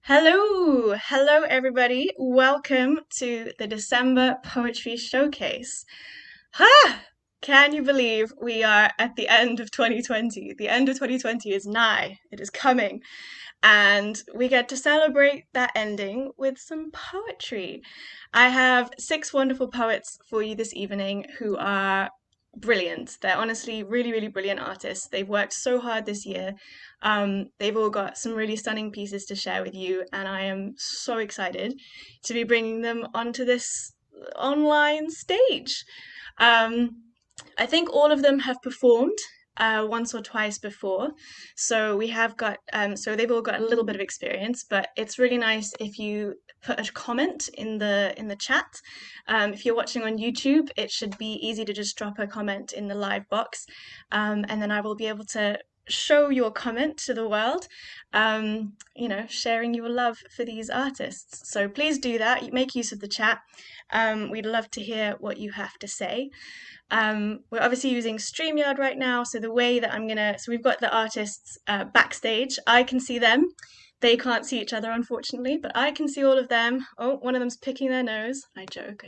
Hello everybody. Welcome to the December Poetry Showcase. Ha! Can you believe we are at the end of 2020? The end of 2020 is nigh. It is coming. And we get to celebrate that ending with some poetry. I have six wonderful poets for you this evening who are brilliant. They're honestly really, really brilliant artists. They've worked so hard this year. They've all got some really stunning pieces to share with you, and I am so excited to be bringing them onto this online stage. Um, I think all of them have performed once or twice before, so we have got so they've all got a little bit of experience. But it's really nice if you put a comment in the chat. If you're watching on YouTube, it should be easy to just drop a comment in the live box, and then I will be able to show your comment to the world, sharing your love for these artists. So please do that. Make use of the chat. We'd love to hear what you have to say. We're obviously using StreamYard right now, so the way that so we've got the artists backstage. I can see them. They can't see each other, unfortunately, but I can see all of them. Oh, one of them's picking their nose. I joke.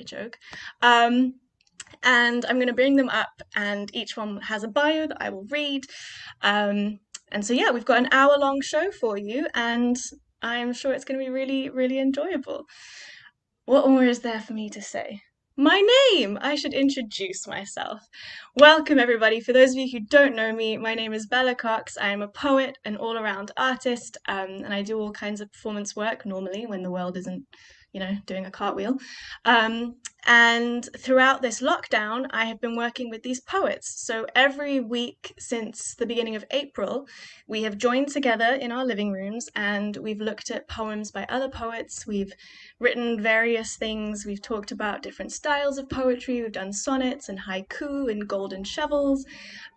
And I'm going to bring them up, and each one has a bio that I will read. And so, yeah, we've got an hour-long show for you, and I'm sure it's going to be really, really enjoyable. What more is there for me to say? My name! I should introduce myself. Welcome, everybody. For those of you who don't know me, my name is Bella Cox. I am a poet, an all-around artist, and I do all kinds of performance work normally when the world isn't, doing a cartwheel. And throughout this lockdown, I have been working with these poets. So every week since the beginning of April, we have joined together in our living rooms and we've looked at poems by other poets. We've written various things. We've talked about different styles of poetry. We've done sonnets and haiku and golden shovels.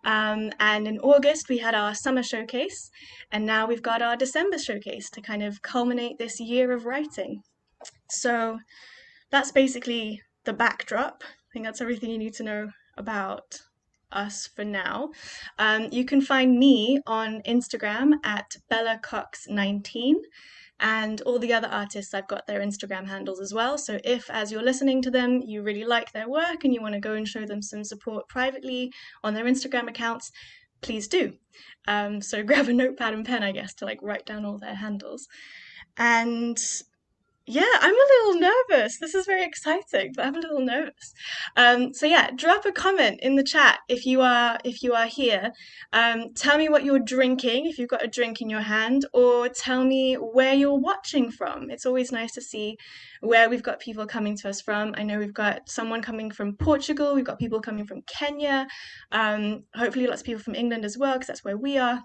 And in August, we had our summer showcase. And now we've got our December showcase to kind of culminate this year of writing. So that's basically the backdrop. I think that's everything you need to know about us for now. You can find me on Instagram at BellaCox19, and all the other artists, I've got their Instagram handles as well. So if, as you're listening to them, you really like their work and you want to go and show them some support privately on their Instagram accounts, please do. So grab a notepad and pen, I guess, to write down all their handles. And yeah, I'm a little nervous. This is very exciting, but I'm a little nervous. So yeah, drop a comment in the chat if you are here. Tell me what you're drinking, if you've got a drink in your hand, or tell me where you're watching from. It's always nice to see where we've got people coming to us from. I know we've got someone coming from Portugal, we've got people coming from Kenya, hopefully lots of people from England as well, because that's where we are.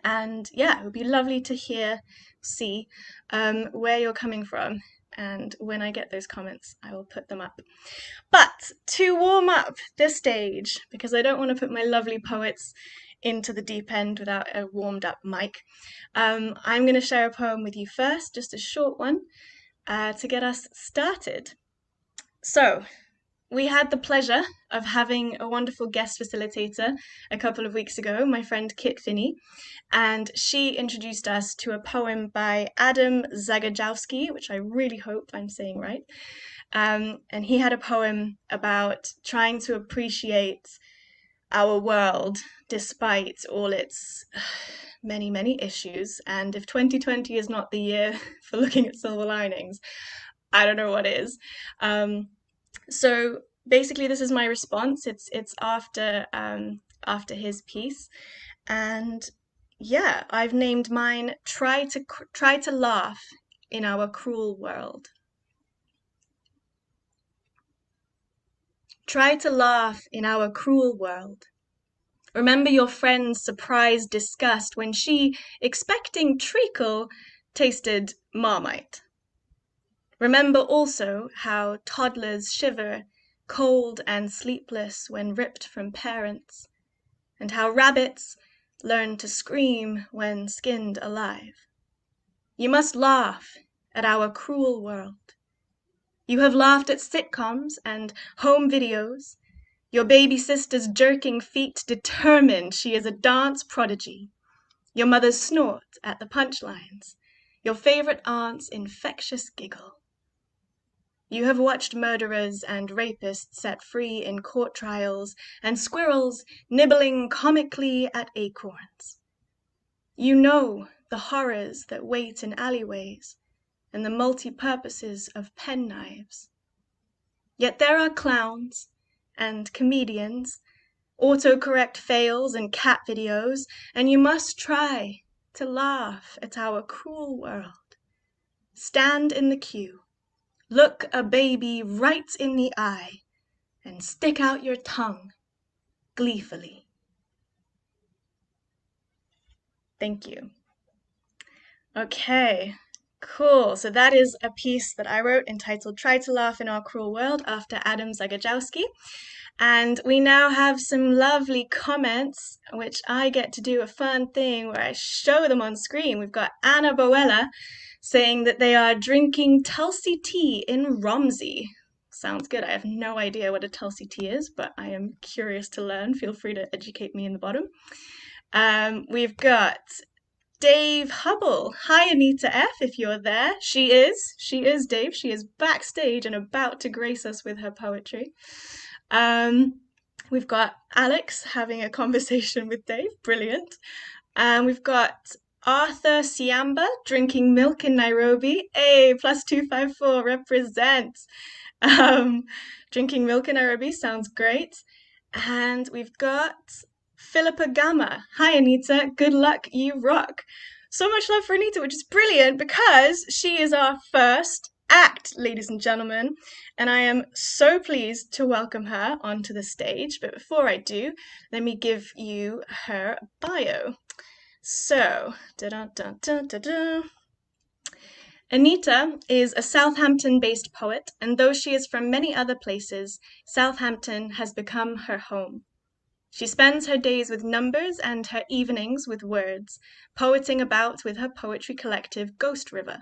And yeah, it would be lovely to see where you're coming from. And when I get those comments, I will put them up. But to warm up the stage, because I don't want to put my lovely poets into the deep end without a warmed up mic, I'm going to share a poem with you first, just a short one, to get us started. So, we had the pleasure of having a wonderful guest facilitator a couple of weeks ago, my friend Kit Finney, and she introduced us to a poem by Adam Zagajowski, which I really hope I'm saying right. And he had a poem about trying to appreciate our world despite all its many, many issues. And if 2020 is not the year for looking at silver linings, I don't know what is. So basically, this is my response. It's after his piece, and yeah, I've named mine "Try to Laugh in Our Cruel World." Try to laugh in our cruel world. Remember your friend's surprised disgust when she, expecting treacle, tasted Marmite. Remember also how toddlers shiver, cold and sleepless when ripped from parents, and how rabbits learn to scream when skinned alive. You must laugh at our cruel world. You have laughed at sitcoms and home videos, your baby sister's jerking feet determined she is a dance prodigy, your mother's snort at the punchlines, your favorite aunt's infectious giggle. You have watched murderers and rapists set free in court trials and squirrels nibbling comically at acorns. You know the horrors that wait in alleyways and the multi-purposes of penknives. Yet there are clowns and comedians, autocorrect fails and cat videos, and you must try to laugh at our cruel world. Stand in the queue, look a baby right in the eye, and stick out your tongue gleefully. Thank you. Okay, cool. So that is a piece that I wrote entitled Try to Laugh in Our Cruel World after Adam Zagajowski. And we now have some lovely comments, which I get to do a fun thing where I show them on screen. We've got Anna Boella saying that they are drinking Tulsi tea in Romsey. Sounds good. I have no idea what a Tulsi tea is, but I am curious to learn. Feel free to educate me in the bottom. We've got Dave Hubble. Hi, Anita F, if you're there. She is Dave. She is backstage and about to grace us with her poetry. We've got Alex having a conversation with Dave. Brilliant. We've got Arthur Siamba drinking milk in Nairobi. Hey, +254 represent. Drinking milk in Nairobi sounds great. And we've got Philippa Gamma. Hi, Anita. Good luck. You rock. So much love for Anita, which is brilliant because she is our first act, ladies and gentlemen. And I am so pleased to welcome her onto the stage. But before I do, let me give you her bio. So, Anita is a Southampton-based poet, and though she is from many other places, Southampton has become her home. She spends her days with numbers and her evenings with words, poeting about with her poetry collective Ghost River.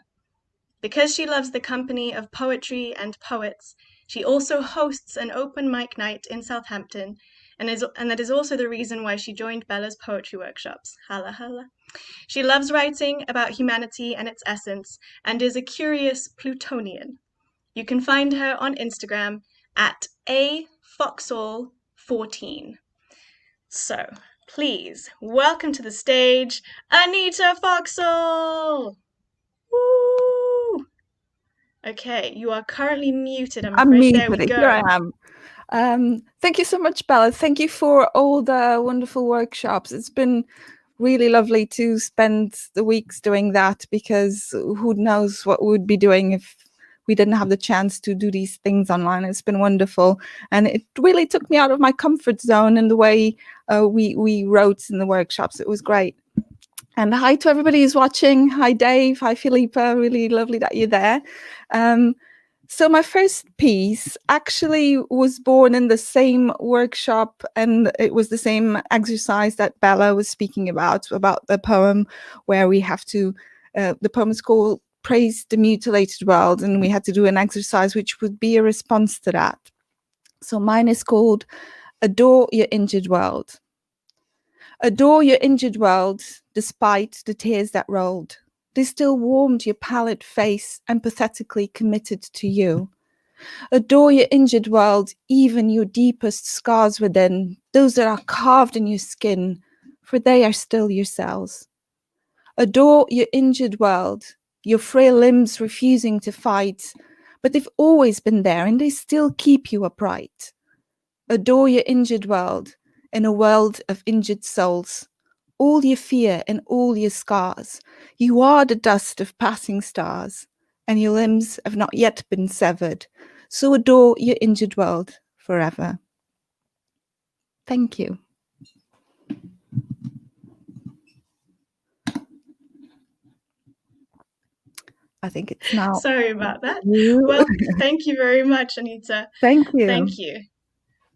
Because she loves the company of poetry and poets, she also hosts an open mic night in Southampton, and that is also the reason why she joined Bella's poetry workshops. Holla, holla. She loves writing about humanity and its essence, and is a curious Plutonian. You can find her on Instagram at afoxall14. So, please, welcome to the stage, Anita Foxall! Woo! Okay, you are currently muted, I'm afraid. There we go. Here I am. Thank you so much, Bella. Thank you for all the wonderful workshops. It's been really lovely to spend the weeks doing that, because who knows what we would be doing if we didn't have the chance to do these things online. It's been wonderful. And it really took me out of my comfort zone in the way we wrote in the workshops. It was great. And hi to everybody who's watching. Hi, Dave. Hi, Philippa. Really lovely that you're there. So my first piece actually was born in the same workshop, and it was the same exercise that Bella was speaking about the poem where we have to, the poem is called Praise the Mutilated World, and we had to do an exercise which would be a response to that. So mine is called Adore Your Injured World. Adore your injured world, despite the tears that rolled. They still warmed your pallid face, empathetically committed to you. Adore your injured world, even your deepest scars within, those that are carved in your skin, for they are still your cells. Adore your injured world, your frail limbs refusing to fight, but they've always been there and they still keep you upright. Adore your injured world, in a world of injured souls. All your fear and all your scars, you are the dust of passing stars, and your limbs have not yet been severed. So adore your injured world forever. Thank you. I think it's now. Sorry about that. Well, thank you very much, Anita. Thank you. Thank you.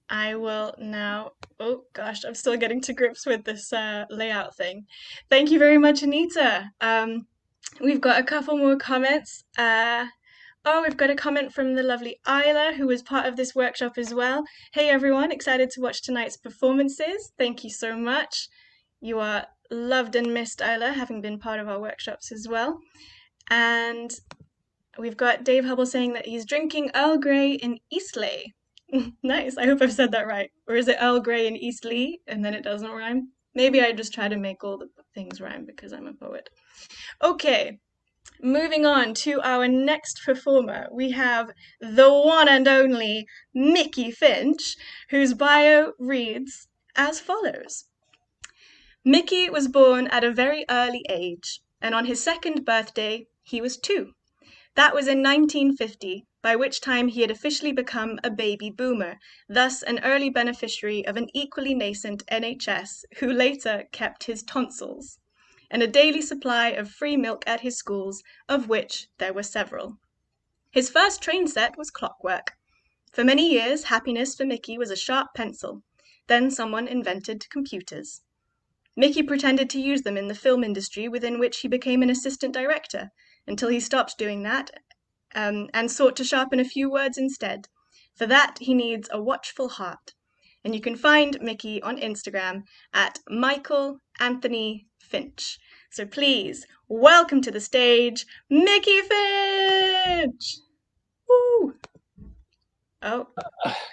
I will now, oh gosh, I'm still getting to grips with this layout thing. Thank you very much, Anita. We've got a couple more comments. We've got a comment from the lovely Isla, who was part of this workshop as well. Hey everyone, excited to watch tonight's performances. Thank you so much. You are loved and missed, Isla, having been part of our workshops as well. And we've got Dave Hubble saying that he's drinking Earl Grey in Eastleigh. Nice. I hope I've said that right. Or is it Earl Grey in Eastleigh and then it doesn't rhyme? Maybe I just try to make all the things rhyme because I'm a poet. Okay, moving on to our next performer. We have the one and only Micky Finch, whose bio reads as follows. Micky was born at a very early age, and on his second birthday, he was 2. That was in 1950, by which time he had officially become a baby boomer, thus an early beneficiary of an equally nascent NHS who later kept his tonsils, and a daily supply of free milk at his schools, of which there were several. His first train set was clockwork. For many years, happiness for Micky was a sharp pencil. Then someone invented computers. Micky pretended to use them in the film industry, within which he became an assistant director, until he stopped doing that and sought to sharpen a few words instead. For that, he needs a watchful heart. And you can find Micky on Instagram at Michael Anthony Finch. So please, welcome to the stage, Micky Finch! Woo! Oh,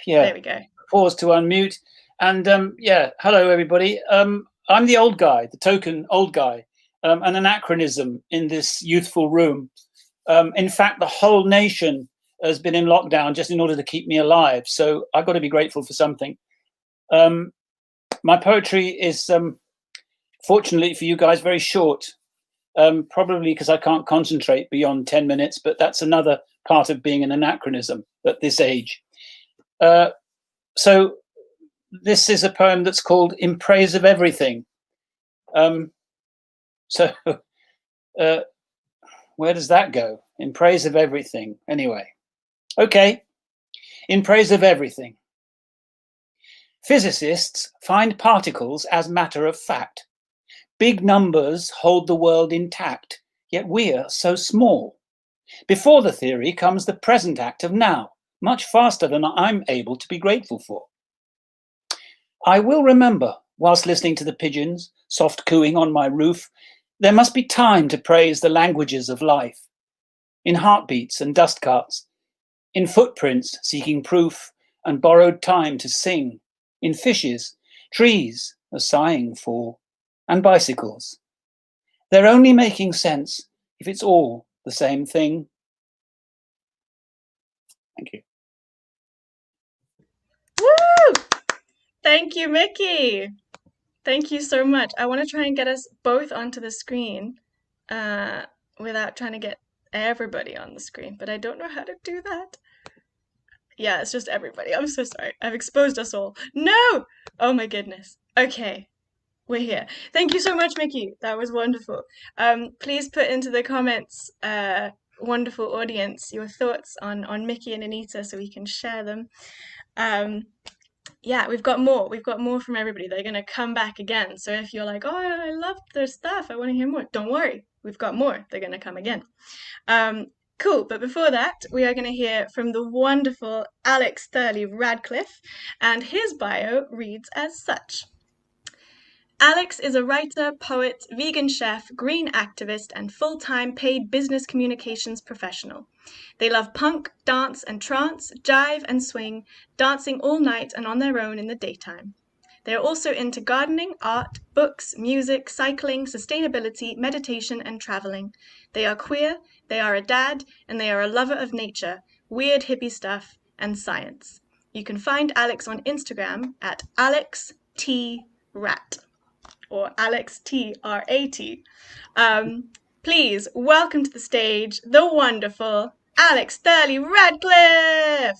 yeah. There we go. Pause to unmute. And yeah, hello, everybody. I'm the old guy, the token old guy, an anachronism in this youthful room. In fact, the whole nation has been in lockdown just in order to keep me alive. So I've got to be grateful for something. My poetry is, fortunately for you guys, very short, probably because I can't concentrate beyond 10 minutes, but that's another part of being an anachronism at this age. So this is a poem that's called In Praise of Everything. So where does that go? In praise of everything. Anyway, okay. In praise of everything. Physicists find particles as matter of fact. Big numbers hold the world intact, yet we're so small. Before the theory comes the present act of now, much faster than I'm able to be grateful for. I will remember, whilst listening to the pigeons, soft cooing on my roof, there must be time to praise the languages of life. In heartbeats and dust carts, in footprints seeking proof and borrowed time to sing, in fishes, trees are sighing for, and bicycles. They're only making sense if it's all the same thing. Thank you. Woo! Thank you, Micky. Thank you so much. I want to try and get us both onto the screen without trying to get everybody on the screen, but I don't know how to do that. Yeah, it's just everybody. I'm so sorry. I've exposed us all. No! Oh my goodness. Okay, we're here. Thank you so much, Micky. That was wonderful. Please put into the comments, wonderful audience, your thoughts on Micky and Anita so we can share them. Yeah, we've got more. We've got more from everybody. They're going to come back again. So if you're like, oh, I love their stuff, I want to hear more, don't worry. We've got more. They're going to come again. Cool. But before that, we are going to hear from the wonderful Alex Thurley-Ratcliff, and his bio reads as such. Alex is a writer, poet, vegan chef, green activist, and full-time paid business communications professional. They love punk, dance and trance, jive and swing, dancing all night and on their own in the daytime. They are also into gardening, art, books, music, cycling, sustainability, meditation, and traveling. They are queer, they are a dad, and they are a lover of nature, weird hippie stuff, and science. You can find Alex on Instagram at AlexTRat. Or Alex T-R-A-T. Please welcome to the stage the wonderful Alex Thurley-Ratcliff.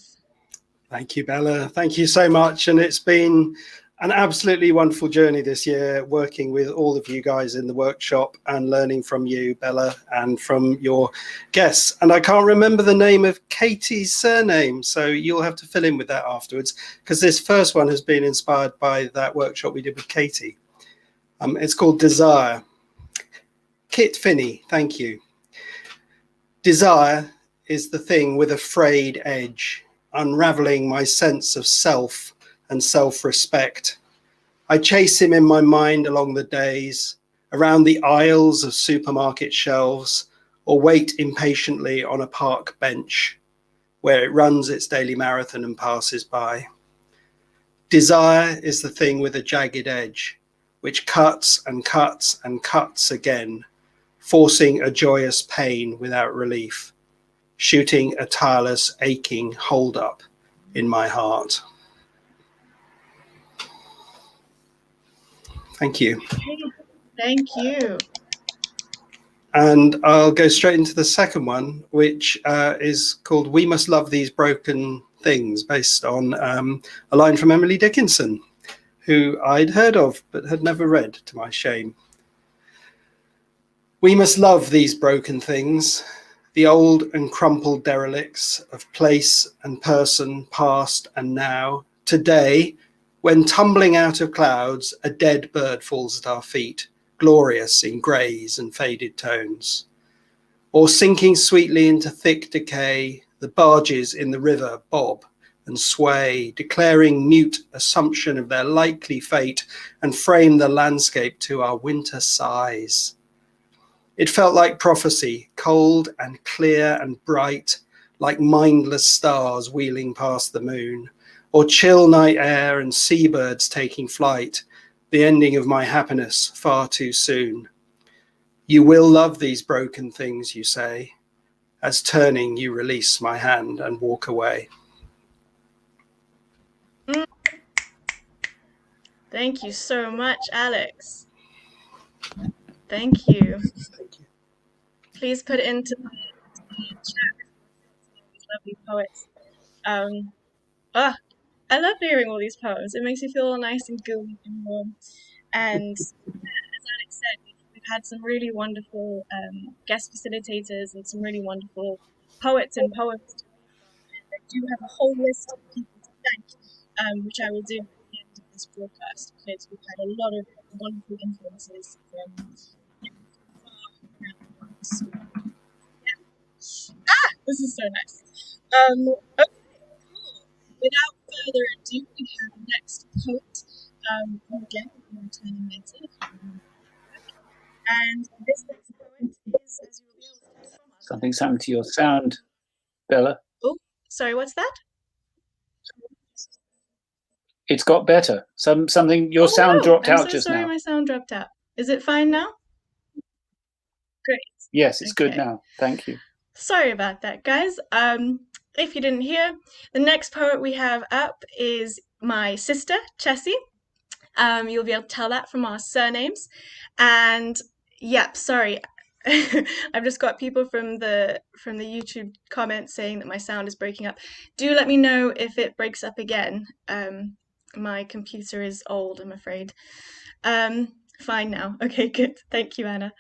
Thank you, Bella. Thank you so much. And it's been an absolutely wonderful journey this year, working with all of you guys in the workshop and learning from you, Bella, and from your guests. And I can't remember the name of Katie's surname, so you'll have to fill in with that afterwards, because this first one has been inspired by that workshop we did with Katie. It's called Desire. Kit Finney, thank you. Desire is the thing with a frayed edge, unraveling my sense of self and self-respect. I chase him in my mind along the days, around the aisles of supermarket shelves, or wait impatiently on a park bench where it runs its daily marathon and passes by. Desire is the thing with a jagged edge, which cuts and cuts and cuts again, forcing a joyous pain without relief, shooting a tireless, aching hold-up in my heart. Thank you. Thank you. And I'll go straight into the second one, which is called We Must Love These Broken Things, based on a line from Emily Dickinson, who I'd heard of but had never read, to my shame. We must love these broken things, the old and crumpled derelicts of place and person, past and now. Today, when tumbling out of clouds, a dead bird falls at our feet, glorious in greys and faded tones. Or sinking sweetly into thick decay, the barges in the river bob and sway, declaring mute assumption of their likely fate, and frame the landscape to our winter sighs. It felt like prophecy, cold and clear and bright, like mindless stars wheeling past the moon, or chill night air and seabirds taking flight, the ending of my happiness far too soon. You will love these broken things, you say, as turning you release my hand and walk away. Thank you so much, Alex. Thank you. Please put it into the chat. These lovely poets. I love hearing all these poems. It makes me feel all nice and gooey and warm. And as Alex said, we've had some really wonderful guest facilitators and some really wonderful poets and poems to read from. And I do have a whole list of people to thank, which I will do at the end of this broadcast, because we've had a lot of wonderful influences from far around the world. This is so nice. Okay, cool. Without further ado, we have the next poet. Again, we're returning later. And this next poet is, as you will be able to tell from us. Something's happened to your sound, Bella. Oh, sorry, what's that? It's got better. Something. Your sound dropped out just now. I'm so sorry, my sound dropped out. Is it fine now? Great. Yes, it's good now. Thank you. Sorry about that, guys. If you didn't hear, the next poet we have up is my sister, Chessie. You'll be able to tell that from our surnames. And yeah, sorry. I've just got people from the YouTube comments saying that my sound is breaking up. Do let me know if it breaks up again. My computer is old, I'm afraid. Fine now. Okay, good. Thank you, Anna.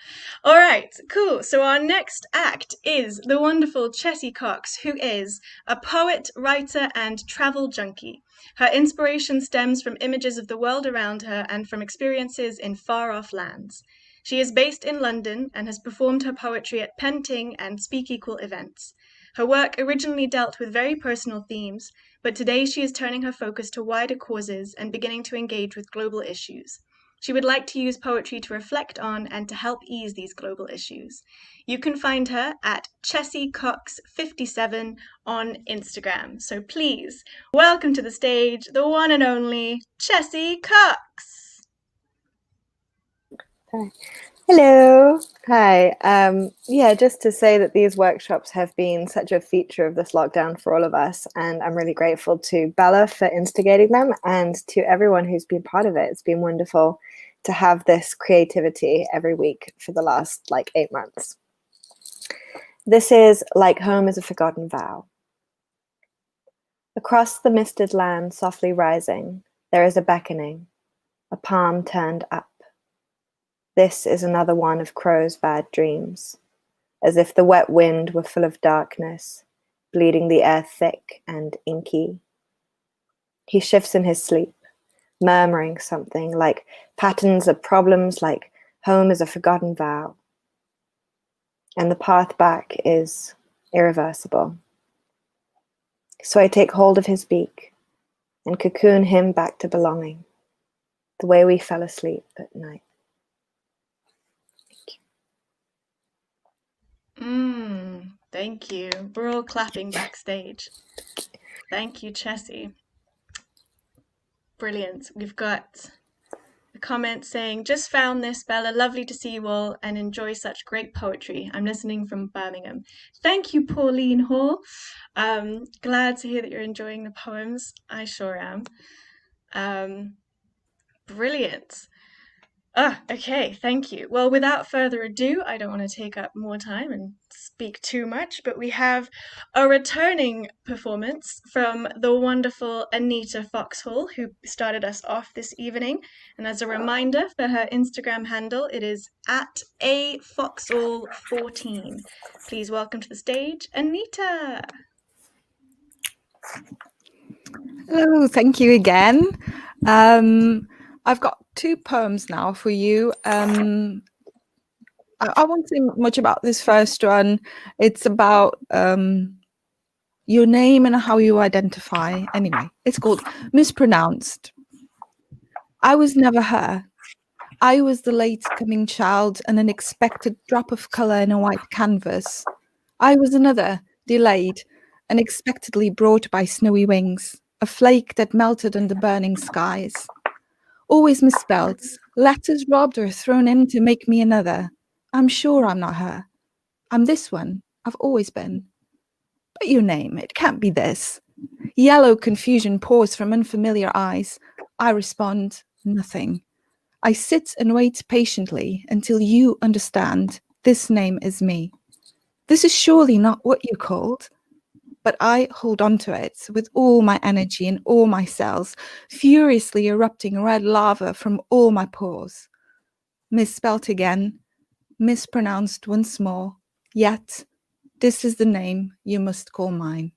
All right, cool. So our next act is the wonderful Chessie Cox, who is a poet, writer, and travel junkie. Her inspiration stems from images of the world around her and from experiences in far-off lands. She is based in London and has performed her poetry at Penting and Speak Equal events. Her work originally dealt with very personal themes, but today she is turning her focus to wider causes and beginning to engage with global issues. She would like to use poetry to reflect on and to help ease these global issues. You can find her at Chessie Cox 57 on Instagram. So please, welcome to the stage, the one and only Chessie Cox. Hi. Hello. Hi. Yeah, just to say that these workshops have been such a feature of this lockdown for all of us, and I'm really grateful to Bella for instigating them and to everyone who's been part of it. It's been wonderful to have this creativity every week for the last 8 months. This is Like Home is a Forgotten Vow. Across the misted land softly rising, there is a beckoning, a palm turned up. This is another one of Crow's bad dreams, as if the wet wind were full of darkness, bleeding the air thick and inky. He shifts in his sleep, murmuring something like patterns of problems, like home is a forgotten vow. And the path back is irreversible. So I take hold of his beak and cocoon him back to belonging, the way we fell asleep at night. Thank you. We're all clapping backstage. Thank you, Chessie. Brilliant. We've got a comment saying, just found this, Bella. Lovely to see you all and enjoy such great poetry. I'm listening from Birmingham. Thank you, Pauline Hall. Glad to hear that you're enjoying the poems. I sure am. Brilliant. Okay, thank you. Well, without further ado, I don't want to take up more time and speak too much, but we have a returning performance from the wonderful Anita Foxhall, who started us off this evening. And as a reminder for her Instagram handle, it is at afoxhall14. Please welcome to the stage, Anita. Hello, thank you again. I've got 2 poems now for you. I won't say much about this first one. It's about your name and how you identify. Anyway, it's called Mispronounced. I was never her. I was the late coming child, an unexpected drop of colour in a white canvas. I was another, delayed, unexpectedly brought by snowy wings, a flake that melted under burning skies. Always misspelled, letters robbed or thrown in to make me another. I'm sure I'm not her. I'm this one. I've always been. But your name, it can't be this. Yellow confusion pours from unfamiliar eyes. I respond, nothing. I sit and wait patiently until you understand this name is me. This is surely not what you called. But I hold on to it with all my energy and all my cells, furiously erupting red lava from all my pores. Misspelt again, mispronounced once more, yet this is the name you must call mine.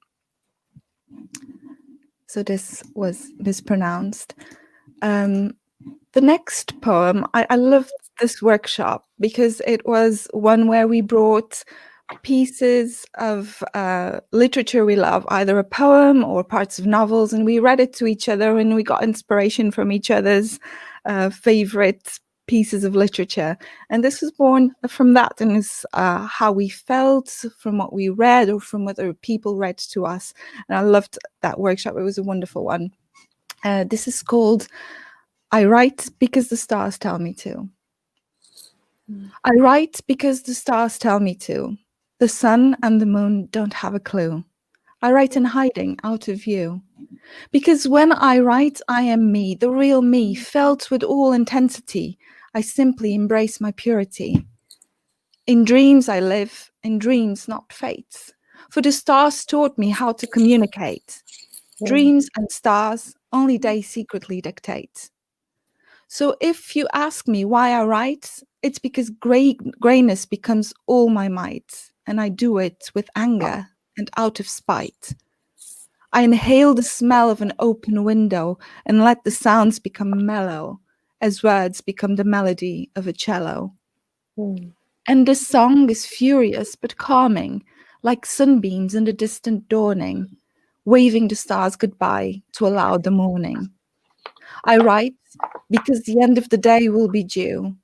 So this was mispronounced. The next poem, I loved this workshop because it was one where we brought pieces of literature we love, either a poem or parts of novels, and we read it to each other and we got inspiration from each other's favorite pieces of literature. And this was born from that, and is how we felt from what we read or from what other people read to us. And I loved that workshop. It was a wonderful one. This is called I Write Because the Stars Tell Me to. I write because the stars tell me to. The sun and the moon don't have a clue. I write in hiding, out of view. Because when I write, I am me, the real me, felt with all intensity. I simply embrace my purity. In dreams I live, in dreams, not fates. For the stars taught me how to communicate. Dreams and stars, only they secretly dictate. So if you ask me why I write, it's because grayness becomes all my might, and I do it with anger and out of spite. I inhale the smell of an open window and let the sounds become mellow, as words become the melody of a cello. And this song is furious but calming, like sunbeams in the distant dawning, waving the stars goodbye to allow the morning. I write because the end of the day will be due.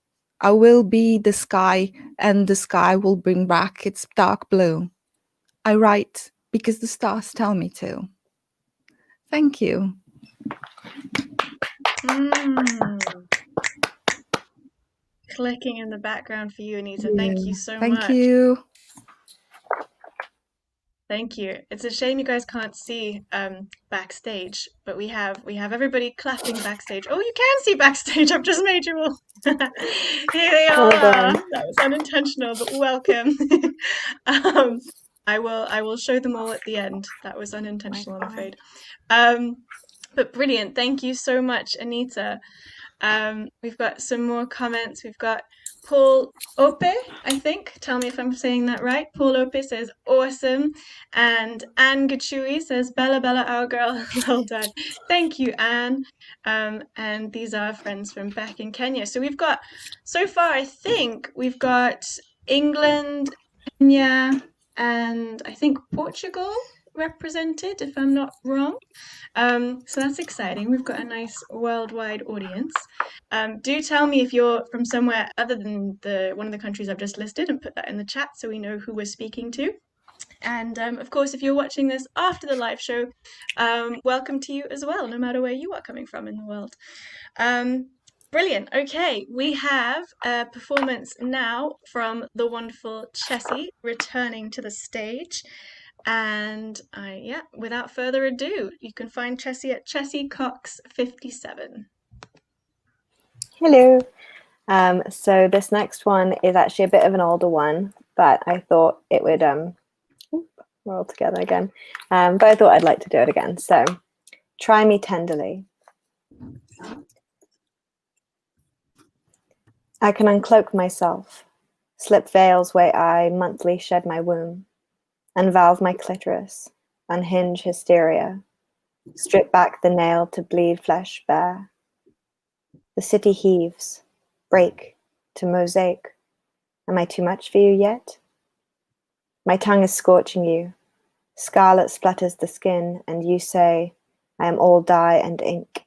I will be the sky, and the sky will bring back its dark blue. I write because the stars tell me to. Thank you. Clicking in the background for you, Anita. Thank you so much. Thank you. Thank you. It's a shame you guys can't see backstage, but we have everybody clapping backstage. Oh, you can see backstage. I've just made you all. Here they are. That was unintentional, but welcome. I will show them all at the end. That was unintentional, I'm afraid. But brilliant. Thank you so much, Anita. We've got some more comments. We've got Paul Ope, I think. Tell me if I'm saying that right. Paul Ope says, awesome. And Anne Gachui says, Bella, Bella, our girl. Well done. Thank you, Anne. And these are friends from back in Kenya. So we've got, so far, I think we've got England, Kenya, and I think Portugal represented, if I'm not wrong. So that's exciting. We've got a nice worldwide audience. Do tell me if you're from somewhere other than one of the countries I've just listed, and put that in the chat so we know who we're speaking to. And of course, if you're watching this after the live show, welcome to you as well, no matter where you are coming from in the world. Brilliant. Okay, we have a performance now from the wonderful Chessie returning to the stage. And yeah, without further ado, you can find Chessie at Chessie Cox 57. Hello. So this next one is actually a bit of an older one, but I thought it would we're all together again. But I thought I'd like to do it again. So, try me tenderly. I can uncloak myself, slip veils where I monthly shed my womb, unvalve my clitoris, unhinge hysteria, strip back the nail to bleed flesh bare. The city heaves, break to mosaic. Am I too much for you yet? My tongue is scorching you. Scarlet splutters the skin, and you say, I am all dye and ink.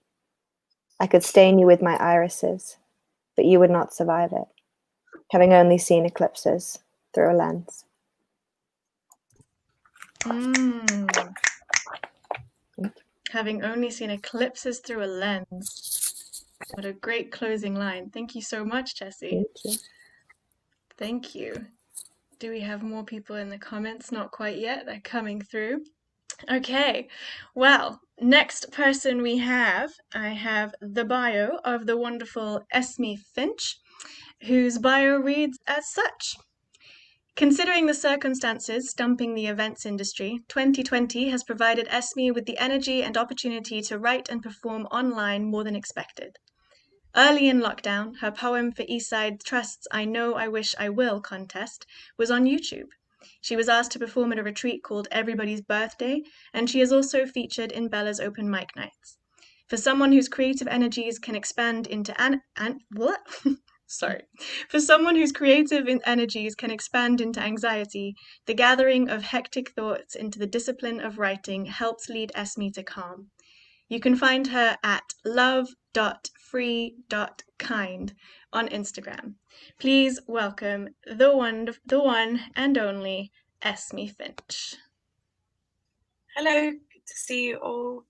I could stain you with my irises, but you would not survive it, having only seen eclipses through a lens. Having only seen eclipses through a lens. What a great closing line. Thank you so much, Chessie. Thank you. Thank you. Do we have more people in the comments? Not quite yet. They're coming through. Okay, well, next person I have the bio of the wonderful Micky Finch, whose bio reads as such. Considering the circumstances stumping the events industry, 2020 has provided Esme with the energy and opportunity to write and perform online more than expected. Early in lockdown, her poem for Eastside Trust's I Know, I Wish, I Will contest was on YouTube. She was asked to perform at a retreat called Everybody's Birthday, and she is also featured in Bella's open mic nights. For someone whose creative energies can expand into For someone whose creative energies can expand into anxiety, the gathering of hectic thoughts into the discipline of writing helps lead Esme to calm. You can find her at love.free.kind on Instagram. Please welcome the one and only Esme Finch. Hello, good to see you all.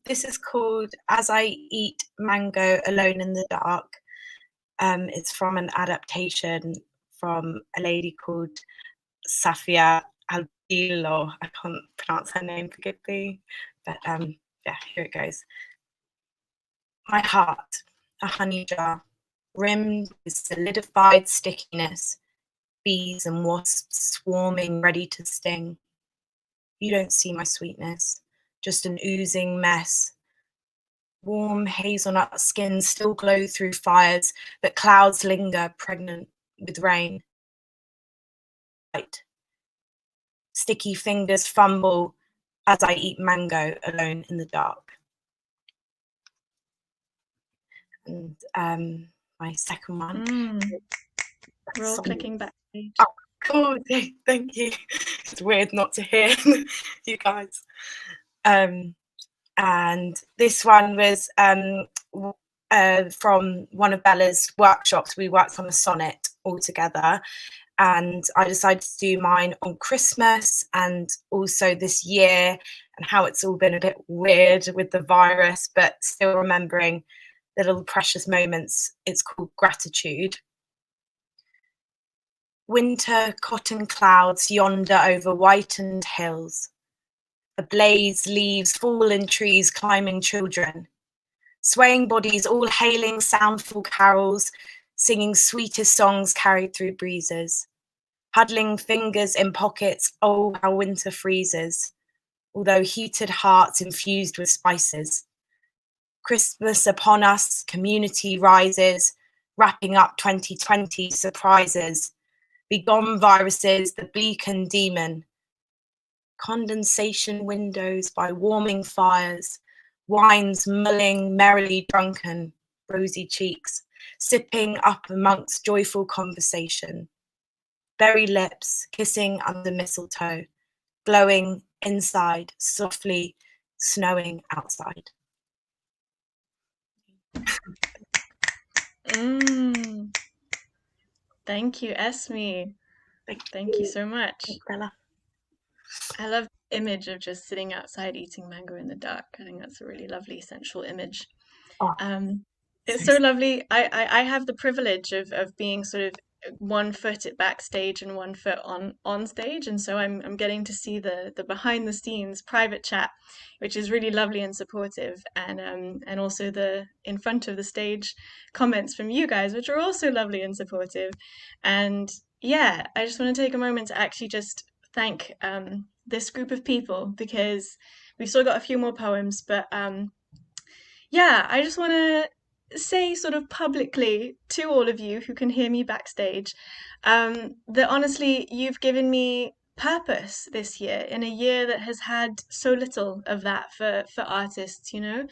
This is called As I Eat Mango Alone in the Dark. It's from an adaptation from a lady called Safia Aldilo. I can't pronounce her name, forgive me. But yeah, here it goes. My heart, a honey jar, rimmed with solidified stickiness, bees and wasps swarming ready to sting. You don't see my sweetness, just an oozing mess. Warm hazelnut skin still glow through fires, but clouds linger pregnant with rain. Light. Sticky fingers fumble as I eat mango alone in the dark. And my second one. We're all clicking backstage. Oh, cool. Thank you. It's weird not to hear you guys. And this one was from one of Bella's workshops. We worked on a sonnet all together, and I decided to do mine on Christmas and also this year, and how it's all been a bit weird with the virus, but still remembering the little precious moments. It's called Gratitude. Winter cotton clouds yonder over whitened hills. Ablaze leaves, fallen trees, climbing children. Swaying bodies all hailing soundful carols, singing sweetest songs carried through breezes. Huddling fingers in pockets, oh how winter freezes, although heated hearts infused with spices. Christmas upon us, community rises, wrapping up 2020 surprises. Begone viruses, the beacon demon. Condensation windows by warming fires, wines mulling merrily drunken, rosy cheeks, sipping up amongst joyful conversation. Berry lips kissing under mistletoe, glowing inside, softly snowing outside. Thank you, Esme. Thank you so much. Thanks, Bella. I love the image of just sitting outside eating mango in the dark. I think that's a really lovely sensual image. Oh, It's so lovely. I have the privilege of being sort of 1 foot at backstage and 1 foot on stage, and so I'm getting to see the behind the scenes private chat, which is really lovely and supportive, and also the in front of the stage comments from you guys, which are also lovely and supportive. And yeah, I just want to take a moment to actually just thank this group of people, because we've still got a few more poems, but yeah, I just want to say sort of publicly to all of you who can hear me backstage, that honestly, you've given me purpose this year, in a year that has had so little of that for artists, you know?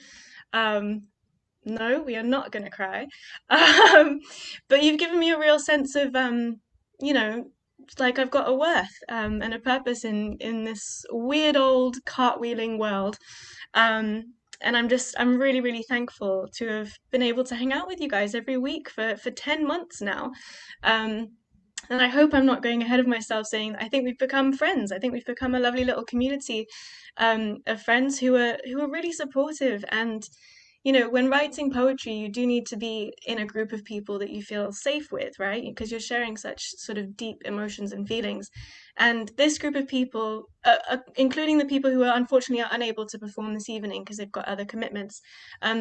No, we are not going to cry. But you've given me a real sense of, you know, like I've got a worth, and a purpose in this weird old cartwheeling world. And I'm really, really thankful to have been able to hang out with you guys every week for 10 months now. And I hope I'm not going ahead of myself saying I think we've become friends. I think we've become a lovely little community, of friends who are really supportive. And you know, when writing poetry, you do need to be in a group of people that you feel safe with, right? Because you're sharing such sort of deep emotions and feelings. And this group of people, including the people who are unfortunately unable to perform this evening because they've got other commitments,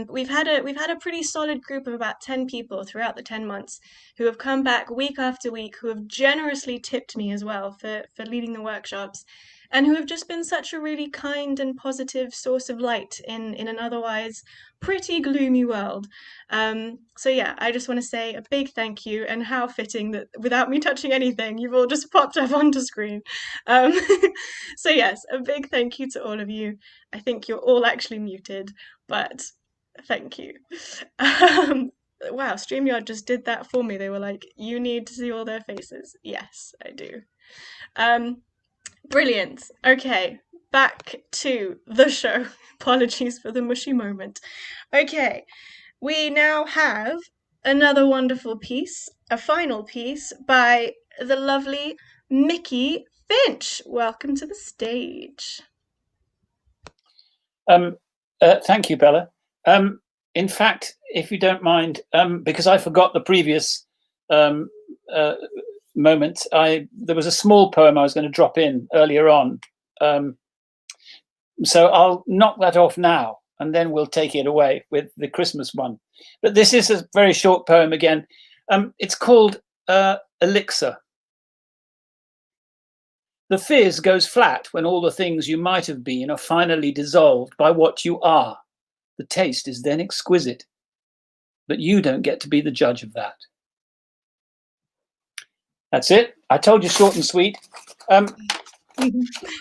we've had a pretty solid group of about 10 people throughout the 10 months who have come back week after week, who have generously tipped me as well for leading the workshops, and who have just been such a really kind and positive source of light in an otherwise pretty gloomy world. So yeah, I just want to say a big thank you, and how fitting that without me touching anything, you've all just popped up onto screen. Um, so yes, a big thank you to all of you. I think you're all actually muted, but thank you. Wow, StreamYard just did that for me. They were like, you need to see all their faces. Yes, I do. Brilliant. Okay, back to the show. Apologies for the mushy moment. Okay, we now have another wonderful piece, a final piece by the lovely Micky Finch. Welcome to the stage. Thank you, Bella. In fact, if you don't mind, because I forgot the previous moment, there was a small poem I was going to drop in earlier on. So I'll knock that off now, and then we'll take it away with the Christmas one. But this is a very short poem again. It's called Elixir. The fizz goes flat when all the things you might have been are finally dissolved by what you are. The taste is then exquisite, but you don't get to be the judge of that. That's it. I told you, short and sweet.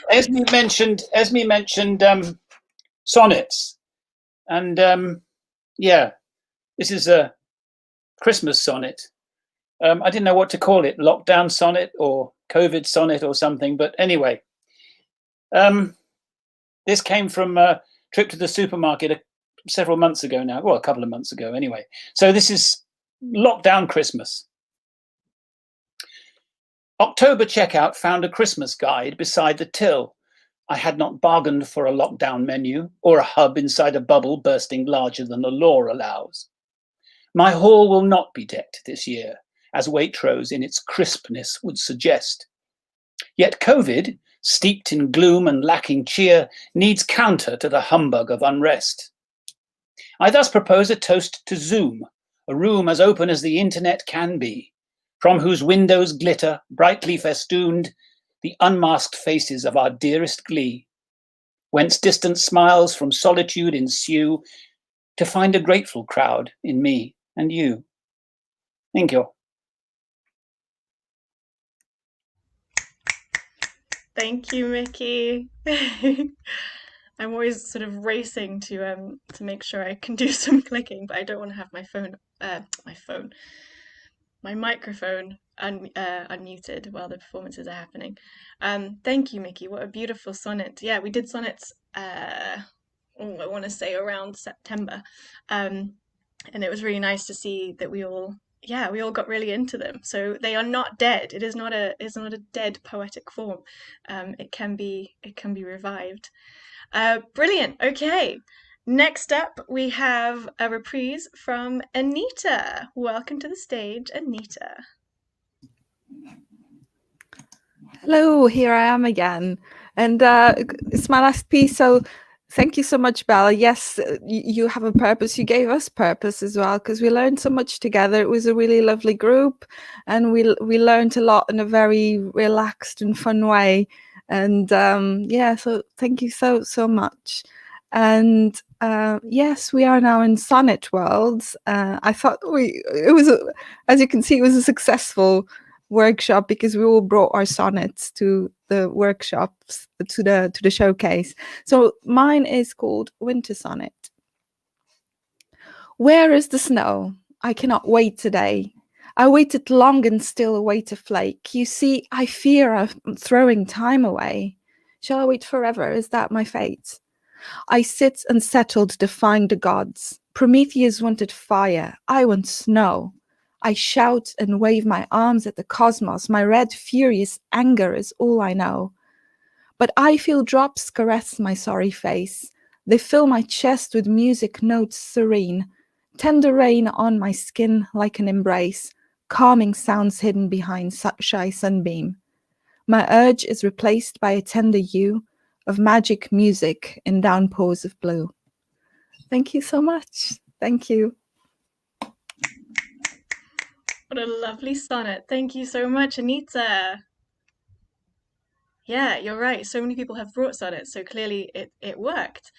Esme mentioned sonnets, and yeah, this is a Christmas sonnet. I didn't know what to call it, lockdown sonnet or COVID sonnet or something, but anyway, this came from a trip to the supermarket several months ago now, well, a couple of months ago anyway. So this is lockdown Christmas. October checkout found a Christmas guide beside the till. I had not bargained for a lockdown menu or a hub inside a bubble bursting larger than the law allows. My hall will not be decked this year, as Waitrose in its crispness would suggest. Yet COVID, steeped in gloom and lacking cheer, needs counter to the humbug of unrest. I thus propose a toast to Zoom, a room as open as the internet can be, from whose windows glitter, brightly festooned, the unmasked faces of our dearest glee, whence distant smiles from solitude ensue, to find a grateful crowd in me and you. Thank you. Thank you, Micky. I'm always sort of racing to make sure I can do some clicking, but I don't want to have my microphone unmuted while the performances are happening. Thank you, Micky. What a beautiful sonnet. Yeah, we did sonnets, I want to say around September. And it was really nice to see that we all got really into them. So they are not dead. It's not a dead poetic form. It can be revived. Brilliant. Okay. Next up, we have a reprise from Anita. Welcome to the stage, Anita. Hello, here I am again. And it's my last piece, so thank you so much, Bella. Yes, you have a purpose. You gave us purpose as well, because we learned so much together. It was a really lovely group, and we learned a lot in a very relaxed and fun way. And yeah, so thank you so much. And yes, we are now in Sonnet Worlds. I thought as you can see, it was a successful workshop because we all brought our sonnets to the workshops, to the showcase. So mine is called Winter Sonnet. Where is the snow? I cannot wait today. I waited long and still await a flake. You see, I fear I'm throwing time away. Shall I wait forever? Is that my fate? I sit unsettled, defying the gods. Prometheus wanted fire. I want snow. I shout and wave my arms at the cosmos. My red, furious anger is all I know. But I feel drops caress my sorry face. They fill my chest with music notes serene. Tender rain on my skin like an embrace. Calming sounds hidden behind shy sunbeam. My urge is replaced by a tender hue of magic music in downpours of blue. Thank you so much. Thank you. What a lovely sonnet. Thank you so much, Anita. Yeah, you're right. So many people have brought sonnets, so clearly it worked.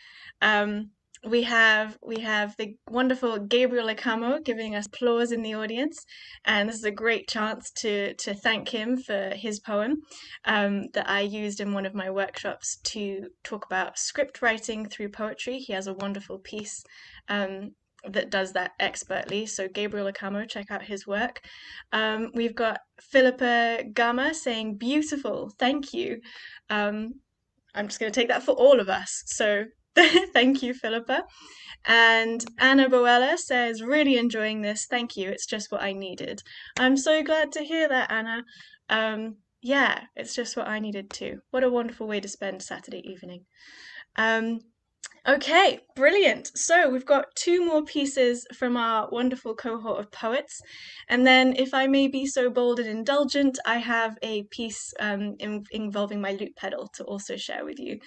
We have the wonderful Gabriel Acamo giving us applause in the audience, and this is a great chance to thank him for his poem that I used in one of my workshops to talk about script writing through poetry. He has a wonderful piece that does that expertly. So Gabriel Acamo, check out his work. We've got Philippa Gama saying beautiful, thank you. I'm just going to take that for all of us. So thank you, Philippa. And Anna Boella says, really enjoying this. Thank you. It's just what I needed. I'm so glad to hear that, Anna. Yeah, it's just what I needed too. What a wonderful way to spend Saturday evening. Okay, brilliant. So we've got two more pieces from our wonderful cohort of poets. And then, if I may be so bold and indulgent, I have a piece involving my loop pedal to also share with you.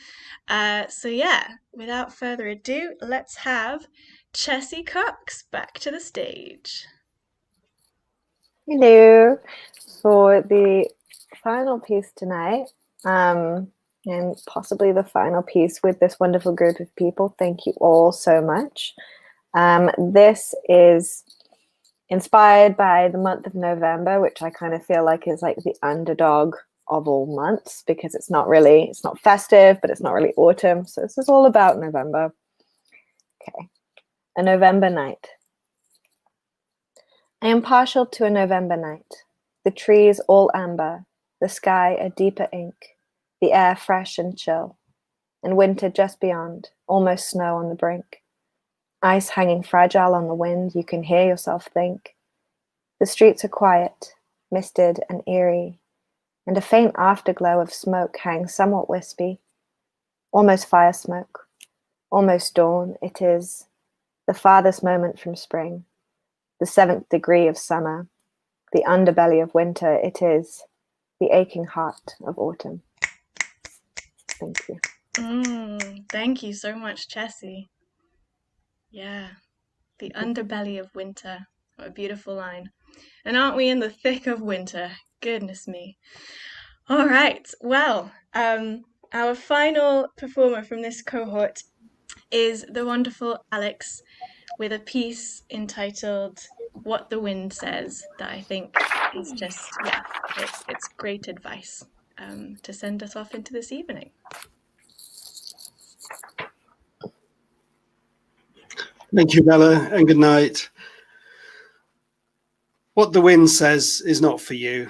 So yeah, without further ado, let's have Chessie Cox back to the stage. Hello. For the final piece tonight, and possibly the final piece with this wonderful group of people, thank you all so much. This is inspired by the month of November, which I kind of feel like is like the underdog of all months, because it's not festive, but it's not really autumn. So this is all about November. Okay. A November night. I am partial to a November night. The trees all amber, the sky a deeper ink, the air fresh and chill, and winter just beyond, almost snow on the brink. Ice hanging fragile on the wind, you can hear yourself think. The streets are quiet, misted and eerie, and a faint afterglow of smoke hangs somewhat wispy, almost fire smoke, almost dawn. It is the farthest moment from spring, the 7th degree of summer, the underbelly of winter. It is the aching heart of autumn. Thank you. Thank you so much, Chessie. Yeah, the underbelly of winter. What a beautiful line. And aren't we in the thick of winter? Goodness me. All right, well, our final performer from this cohort is the wonderful Alex with a piece entitled What the Wind Says, that I think is just, yeah, it's great advice to send us off into this evening. Thank you, Bella, and good night. What the wind says is not for you.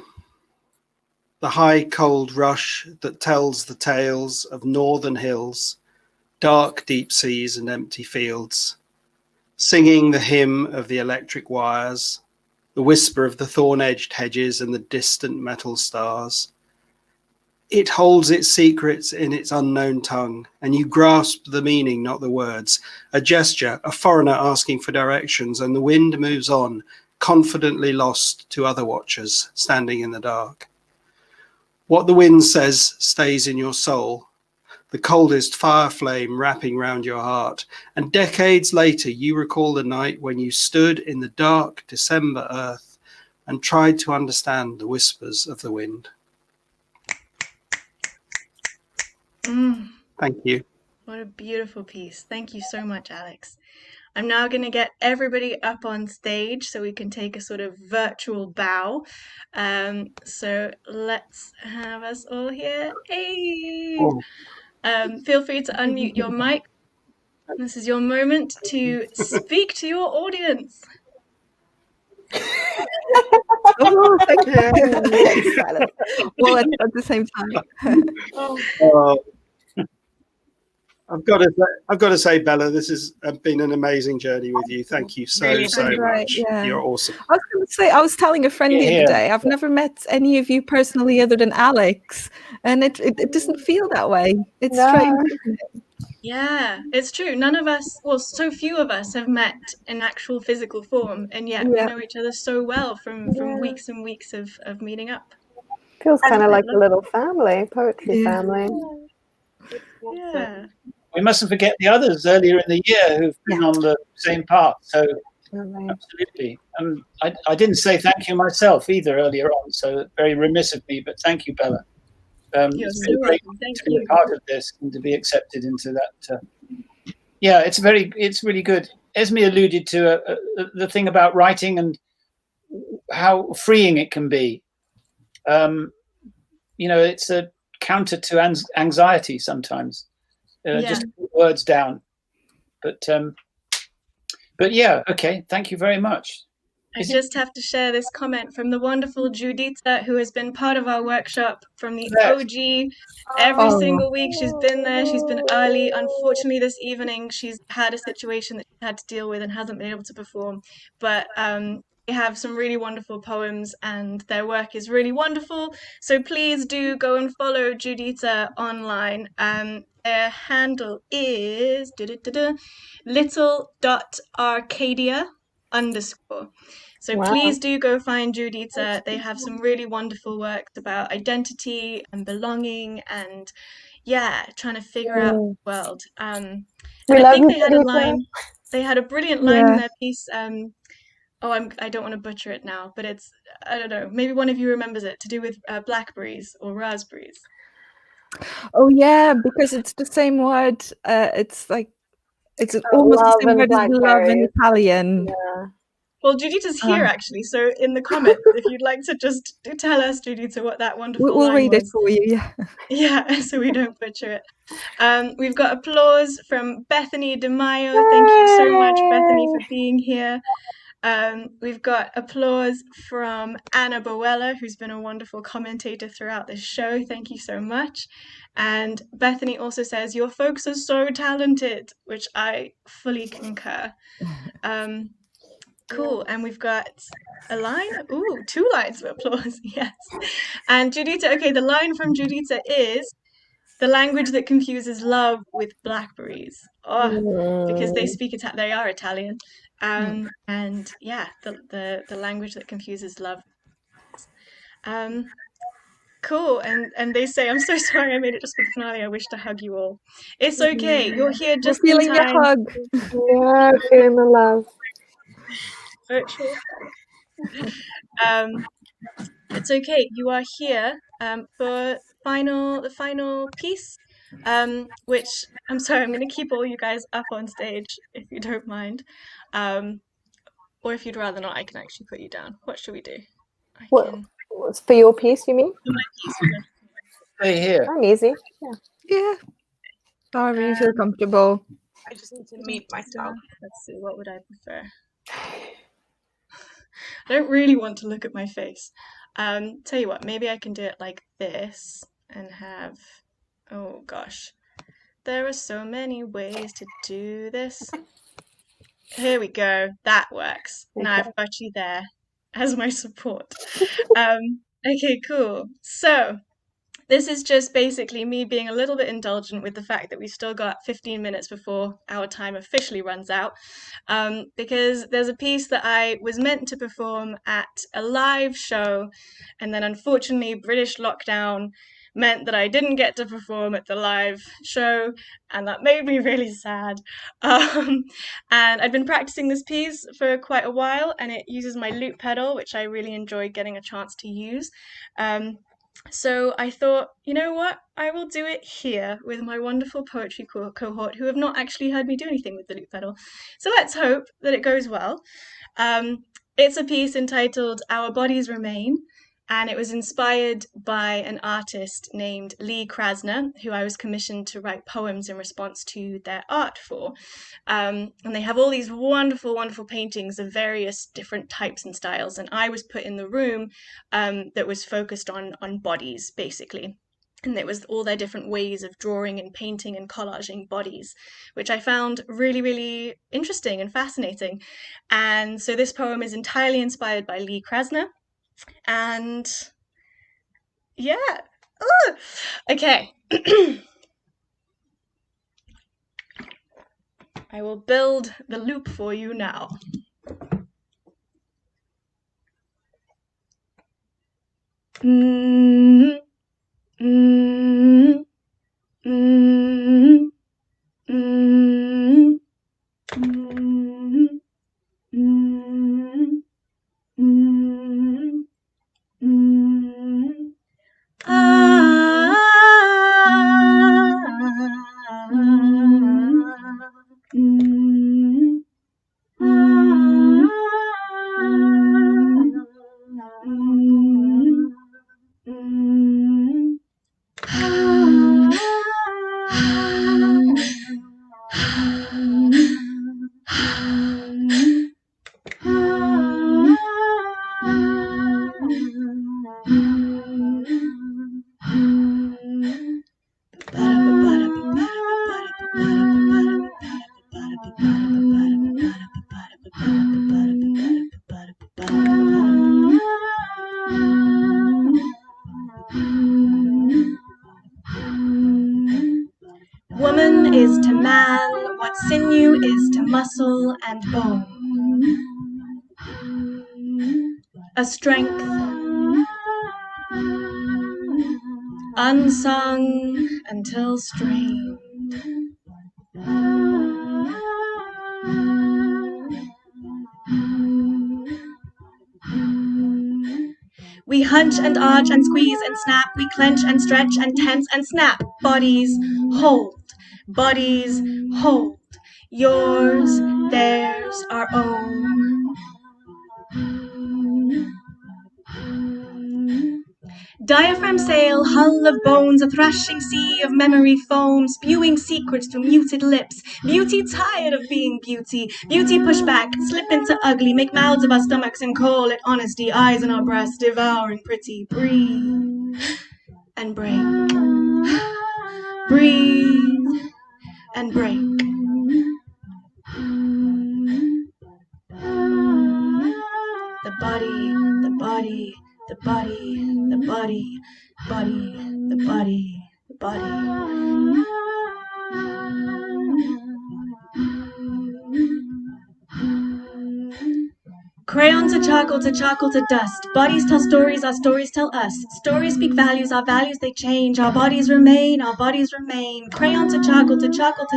The high, cold rush that tells the tales of northern hills, dark, deep seas and empty fields, singing the hymn of the electric wires, the whisper of the thorn-edged hedges and the distant metal stars. It holds its secrets in its unknown tongue, and you grasp the meaning, not the words. A gesture, a foreigner asking for directions, and the wind moves on, confidently lost to other watchers standing in the dark. What the wind says stays in your soul, the coldest fire flame wrapping round your heart, and decades later you recall the night when you stood in the dark December earth and tried to understand the whispers of the wind. Thank you. What a beautiful piece. Thank you so much, Alex. I'm now going to get everybody up on stage so we can take a sort of virtual bow. So let's have us all here. Hey! Feel free to unmute your mic. This is your moment to speak to your audience. Oh, thank Yeah. you. Well, at the same time. I've got to say, Bella, this has been an amazing journey with you. Thank you so Really much. Yeah. You're awesome. I was going to say, I was telling a friend the Yeah. other day, I've never met any of you personally other than Alex, and it doesn't feel that way. It's No. strange, isn't it? Yeah, it's true. None of us, well, so few of us have met in actual physical form, and yet we Yeah. know each other so well from Yeah. weeks and weeks of meeting up. Feels kind of I like a love little family, poetry Yeah. family. Yeah. We mustn't forget the others earlier in the year who've been on the same path. So Lovely. absolutely. I didn't say thank you myself either earlier on, so very remiss of me, but thank you, Bella. You're It's so been great welcome. Thank to be you. a part of this and to be accepted into that. Yeah, it's really good. Esme alluded to the thing about writing and how freeing it can be. It's a counter to anxiety sometimes. Just to put words down. But yeah, okay. Thank you very much. I just have to share this comment from the wonderful Judita, who has been part of our workshop from the OG. Every Oh. single week she's been there. She's been early. Unfortunately, this evening she's had a situation that she had to deal with and hasn't been able to perform. But they have some really wonderful poems and their work is really wonderful. So please do go and follow Judita online. Their handle is little.arcadia_. So Wow. please do go find Judita. They have some really wonderful works about identity and belonging and trying to figure out the world. And We I love think you, they had a Judita. line, they had a brilliant line in Yeah. their piece. I don't want to butcher it now, but it's, I don't know, maybe one of you remembers it, to do with blackberries or raspberries. Oh yeah, because it's the same word. It's like it's almost the Love same and word as love in blackberries. Italian. Yeah. Well, Judita's here actually, so in the comments, if you'd like to just tell us, Judita, what that wonderful We'll line read it was. for you. Yeah. Yeah, so we don't butcher it. We've got applause from Bethany De Mayo. Thank you so much, Bethany, for being here. We've got applause from Anna Boella, who's been a wonderful commentator throughout this show. Thank you so much. And Bethany also says, your folks are so talented, which I fully concur. Cool. And we've got a line. Ooh, 2 lines of applause. Yes. And Judita, okay, the line from Judita is, the language that confuses love with blackberries. Oh, because they speak they are Italian. And yeah, the language that confuses love. Cool. And they say, I'm so sorry I made it just for the finale. I wish to hug you all. It's okay. You're here We're just in feeling your time. hug. Yeah, feeling the love. Virtual. It's okay. You are here for the final piece, which I'm sorry, I'm going to keep all you guys up on stage if you don't mind, or if you'd rather not, I can actually put you down. What should we do? What's for your piece, you mean? For my piece. Stay here. I'm easy. Yeah. Yeah. However you feel comfortable. I just need to mute myself. Let's see, what would I prefer? I don't really want to look at my face. Tell you what, maybe I can do it like this and have, oh gosh, there are so many ways to do this. Here we go, that works. Now Okay. I've got you there as my support. Okay, cool. So this is just basically me being a little bit indulgent with the fact that we've still got 15 minutes before our time officially runs out, because there's a piece that I was meant to perform at a live show, and then unfortunately British lockdown meant that I didn't get to perform at the live show, and that made me really sad. And I'd been practicing this piece for quite a while, and it uses my loop pedal, which I really enjoy getting a chance to use. So I thought, you know what? I will do it here with my wonderful poetry cohort who have not actually heard me do anything with the loop pedal. So let's hope that it goes well. It's a piece entitled Our Bodies Remain, and it was inspired by an artist named Lee Krasner, who I was commissioned to write poems in response to their art for. And they have all these wonderful, wonderful paintings of various different types and styles, and I was put in the room that was focused on bodies, basically. And it was all their different ways of drawing and painting and collaging bodies, which I found really, really interesting and fascinating. And so this poem is entirely inspired by Lee Krasner. And yeah. Ooh. Okay. I will build the loop for you now. Mm, mm, mm, mm, mm, mm, mm, mm. Ah, mm, mm, mm, Woman is to man what sinew is to muscle and bone. A strength unsung until strained. We hunch and arch and squeeze and snap, we clench and stretch and tense and snap. Bodies hold, bodies hold. Yours, theirs, our own. Diaphragm sail, hull of bones, a thrashing sea of memory foam, spewing secrets through muted lips. Beauty tired of being beauty. Beauty push back, slip into ugly, make mouths of our stomachs and call it honesty. Eyes in our breasts, devouring pretty. Breathe and break. Breathe and break. The body, the body, the body, the body, body, the body, the body. Crayon to charcoal to dust. Bodies tell stories, our stories tell us. Stories speak values, our values they change. Our bodies remain, our bodies remain. Crayon to charcoal to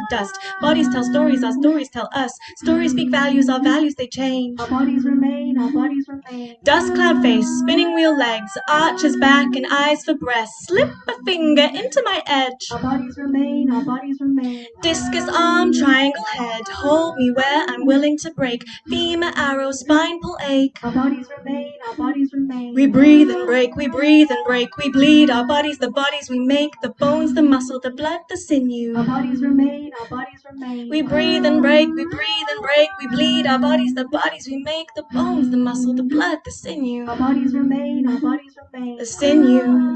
dust. Bodies tell stories, our stories tell us. Stories speak values, our values they change. Our bodies remain, our bodies remain. Dust cloud face, spinning wheel legs, arches back and eyes for breasts. Slip a finger into my edge. Our bodies remain, our bodies remain. Discus arm, triangle head, hold me where I'm willing to break. Femur arrow, spine pull ache. Our bodies remain, our bodies remain. We breathe and break, we breathe and break. We bleed our bodies, the bodies we make. The bones, the muscle, the blood, the sinew. Our bodies remain, remain, our bodies remain. We breathe and break, we breathe and break, we bleed our bodies, the bodies we make, the bones, the muscle, the blood, the sinew. Our bodies remain, our bodies remain. The sinew,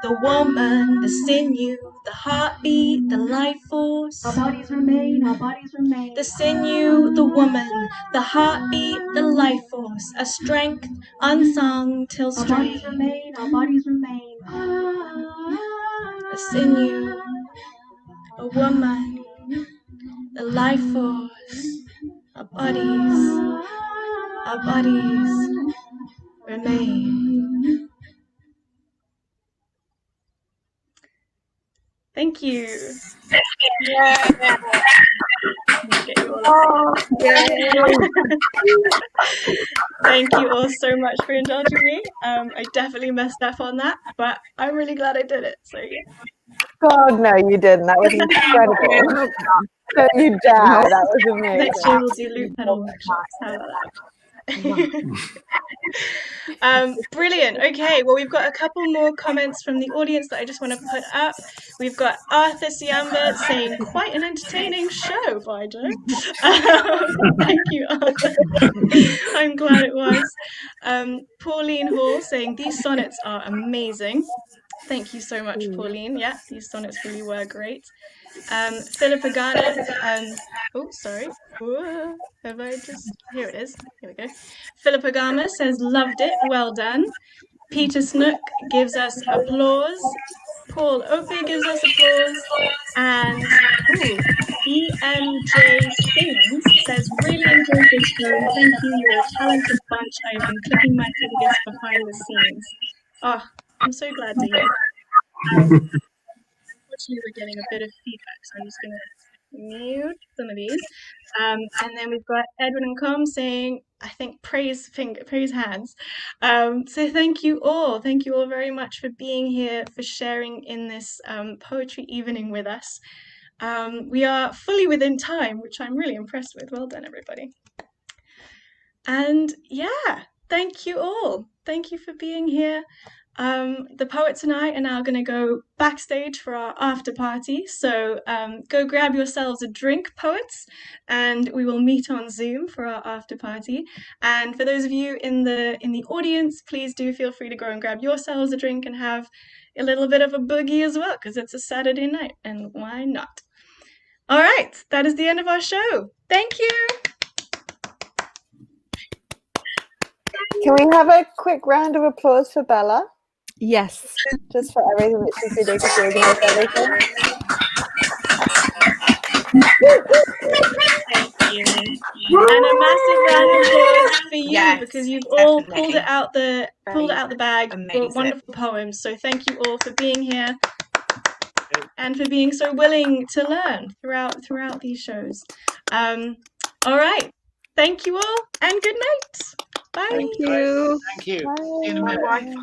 the woman, the sinew, the heartbeat, the life force. Our bodies remain, our bodies remain. The sinew, the woman, the heartbeat, the life force, a strength unsung till strain. Our bodies remain, our bodies remain. The sinew, a woman, the life force, our bodies remain. Thank you. Yeah. Get you all up. Thank you all so much for indulging me. I definitely messed up on that, but I'm really glad I did it. So yeah. God, no, you didn't. That was incredible. Don't you dare. That was amazing. Next year we'll do loop pedal workshops. How about that? Brilliant. Okay, well, we've got a couple more comments from the audience that I just want to put up. We've got Arthur Siamba saying, quite an entertaining show, Bijo. Thank you, Arthur. I'm glad it was. Pauline Hall saying, these sonnets are amazing. Thank you so much, Pauline. Yeah, these sonnets really were great. Philippa Garner, oh, sorry. Whoa, have I just, here it is. Here we go. Philippa Garner says, loved it, well done. Peter Snook gives us applause. Paul Opie gives us applause. And EMJ Simmons says, really enjoyed this show. Thank you, you're a talented bunch. I have been clicking my fingers behind the scenes. Oh, I'm so glad to hear. Unfortunately, we're getting a bit of feedback, so I'm just going to mute some of these. And then we've got Edwin and Com saying, I think, praise hands. So thank you all. Thank you all very much for being here, for sharing in this poetry evening with us. We are fully within time, which I'm really impressed with. Well done, everybody. And yeah, thank you all. Thank you for being here. The poets and I are now going to go backstage for our after party. So go grab yourselves a drink, poets, and we will meet on Zoom for our after party. And for those of you in the audience, please do feel free to go and grab yourselves a drink and have a little bit of a boogie as well, because it's a Saturday night, and why not? All right, that is the end of our show. Thank you. Can we have a quick round of applause for Bella? Yes. Just for everything that she's been doing to organise everything. Thank you. And a massive round of applause for you, Yes, because you've all definitely. pulled it out the bag. Amazing. Wonderful poems. So thank you all for being here and for being so willing to learn throughout these shows. All right. Thank you all and good night. Bye. Thank you. Thank you. Bye. See you in a minute. Bye.